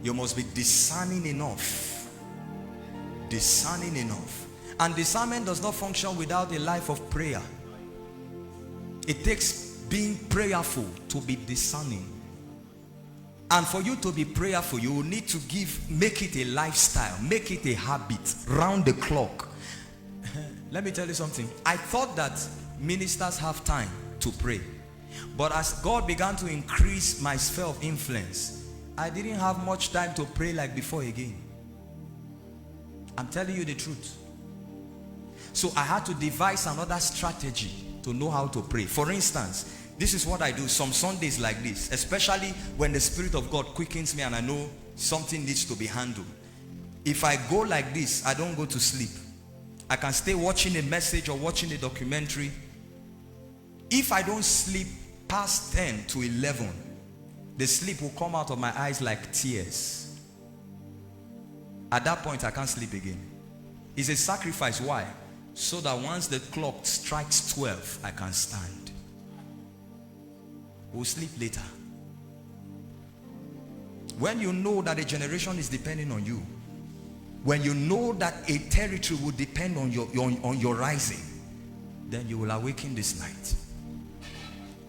You must be discerning enough. Discerning enough. And discernment does not function without a life of prayer. It takes being prayerful to be discerning. And for you to be prayerful, you will need to make it a lifestyle, make it a habit, round the clock. Let me tell you something. I thought that ministers have time to pray. But as God began to increase my sphere of influence, I didn't have much time to pray like before again. I'm telling you the truth. So I had to devise another strategy to know how to pray. For instance, this is what I do some Sundays like this, especially when the Spirit of God quickens me and I know something needs to be handled. If I go like this, I don't go to sleep. I can stay watching a message or watching a documentary. If I don't sleep past 10 to 11, the sleep will come out of my eyes like tears. At that point, I can't sleep again. It's a sacrifice. Why? So that once the clock strikes 12, I can stand. We'll sleep later. When you know that a generation is depending on you, when you know that a territory will depend on your rising, then you will awaken this night.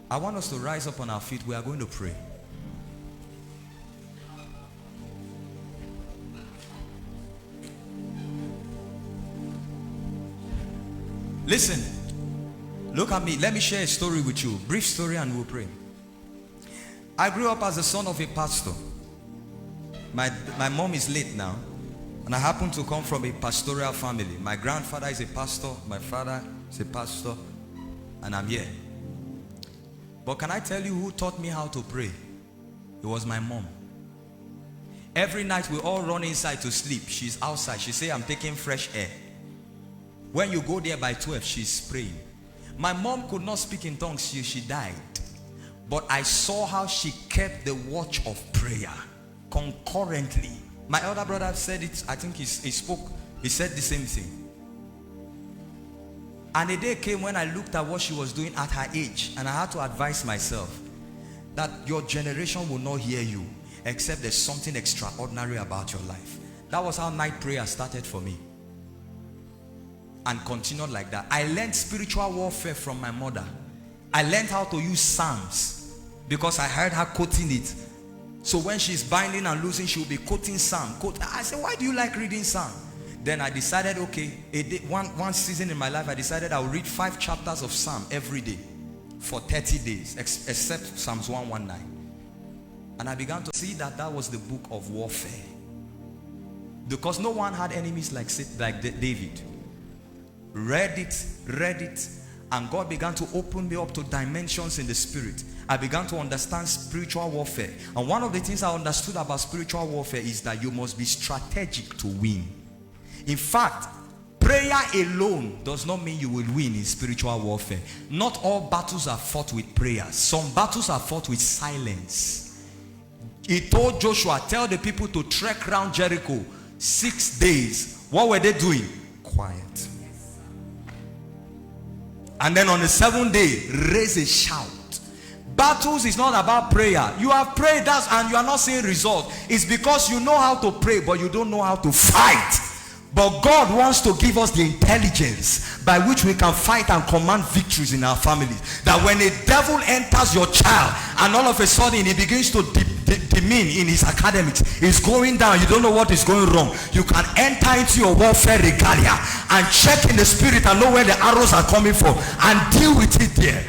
I want us to rise up on our feet. We are going to pray. Listen, look at me. Let me share a story with you. Brief story and we'll pray. I grew up as the son of a pastor. My mom is late now, and I happen to come from a pastoral family. My grandfather is a pastor, my father is a pastor, and I'm here. But can I tell you who taught me how to pray? It was my mom. Every night we all run inside to sleep. She's outside. She say, I'm taking fresh air. When you go there by 12, she's praying. My mom could not speak in tongues. She died. But I saw how she kept the watch of prayer concurrently. My elder brother said it. I think he spoke. He said the same thing. And a day came when I looked at what she was doing at her age, and I had to advise myself that your generation will not hear you except there's something extraordinary about your life. That was how night prayer started for me, and continued like that. I learned spiritual warfare from my mother. I learned how to use Psalms because I heard her quoting it. So when she's binding and losing, she'll be quoting Psalm. I said, why do you like reading Psalm? Then I decided, okay, one season in my life, I decided I would read 5 chapters of Psalm every day for 30 days, except Psalms 119. And I began to see that that was the book of warfare. Because no one had enemies like David. Read it, and God began to open me up to dimensions in the spirit. I began to understand spiritual warfare. And one of the things I understood about spiritual warfare is that you must be strategic to win. In fact, prayer alone does not mean you will win in spiritual warfare. Not all battles are fought with prayer. Some battles are fought with silence. He told Joshua, tell the people to trek around Jericho 6 days. What were they doing? Quiet. And then on the 7th day, raise a shout. Battles is not about prayer. You have prayed and you are not seeing results. It's because you know how to pray, but you don't know how to fight. But God wants to give us the intelligence by which we can fight and command victories in our families. That when a devil enters your child and all of a sudden he begins to demean in his academics, he's going down, you don't know what is going wrong, you can enter into your warfare regalia and check in the spirit and know where the arrows are coming from and deal with it there.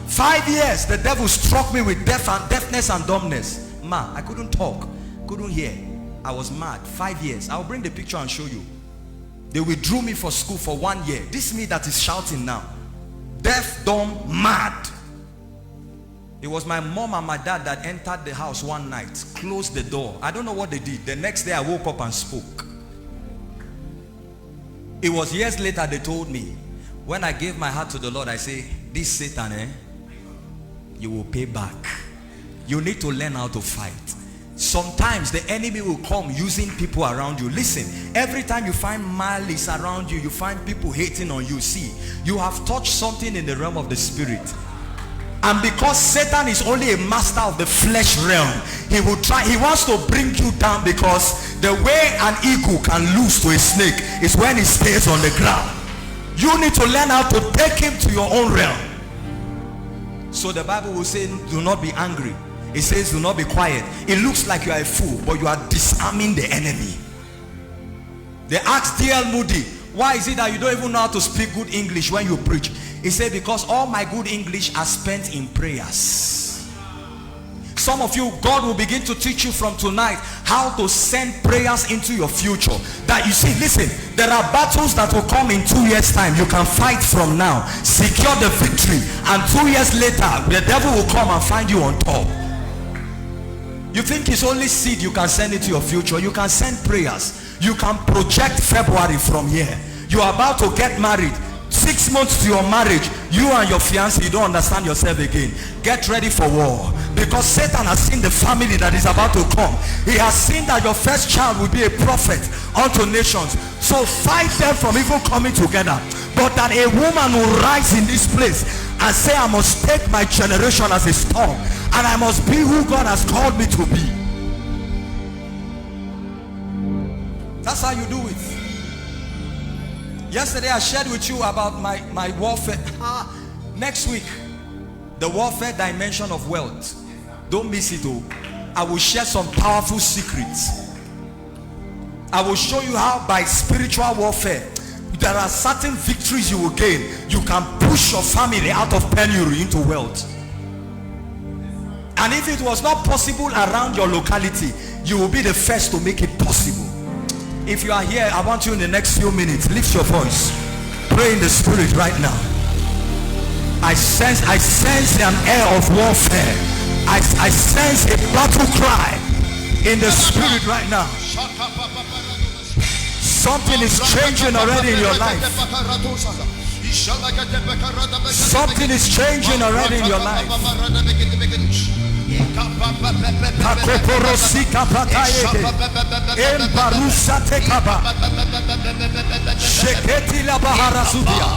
5 years the devil struck me with deafness and dumbness. I couldn't talk, couldn't hear. I was mad. 5 years. I'll bring the picture and show you. They withdrew me for school for 1 year. This me that is shouting now. Deaf, dumb, mad. It was my mom and my dad that entered the house one night, closed the door. I don't know what they did. The next day I woke up and spoke. It was years later they told me, when I gave my heart to the Lord, I say, this Satan, you will pay back. You need to learn how to fight. Sometimes the enemy will come using people around you. Listen, every time you find malice around you, you find people hating on you. See, you have touched something in the realm of the spirit. And because Satan is only a master of the flesh realm, he wants to bring you down, because the way an eagle can lose to a snake is when he stays on the ground. You need to learn how to take him to your own realm. So the Bible will say, do not be angry. It says, do not be quiet. It looks like you are a fool, but you are disarming the enemy. They asked D.L. Moody, why is it that you don't even know how to speak good English when you preach? He said, because all my good English are spent in prayers. Some of you, God will begin to teach you from tonight how to send prayers into your future. That you see, listen, there are battles that will come in 2 years time. You can fight from now, secure the victory, and 2 years later the devil will come and find you on top. You think it's only seed you can send into your future? You can send prayers. You can project February from here. You are about to get married. 6 months to your marriage, you and your fiancé, you don't understand yourself again. Get ready for war, because Satan has seen the family that is about to come. He has seen that your first child will be a prophet unto nations. So fight them from even coming together. But that a woman will rise in this place and say, I must take my generation as a storm, and I must be who God has called me to be. That's how you do it. Yesterday I shared with you about my warfare. Next week, the warfare dimension of wealth. Don't miss it. Oh, I will share some powerful secrets. I will show you how by spiritual warfare there are certain victories you will gain. You can push your family out of penury into wealth. And if it was not possible around your locality, you will be the first to make it possible. If you are here, I want you in the next few minutes, lift your voice, pray in the spirit right now. I sense an air of warfare. I sense a battle cry in the spirit right now. Something is changing already in your life. Something is changing already in your life. Pakoporosika patayege embarusa tekaba sheketi la bahara subia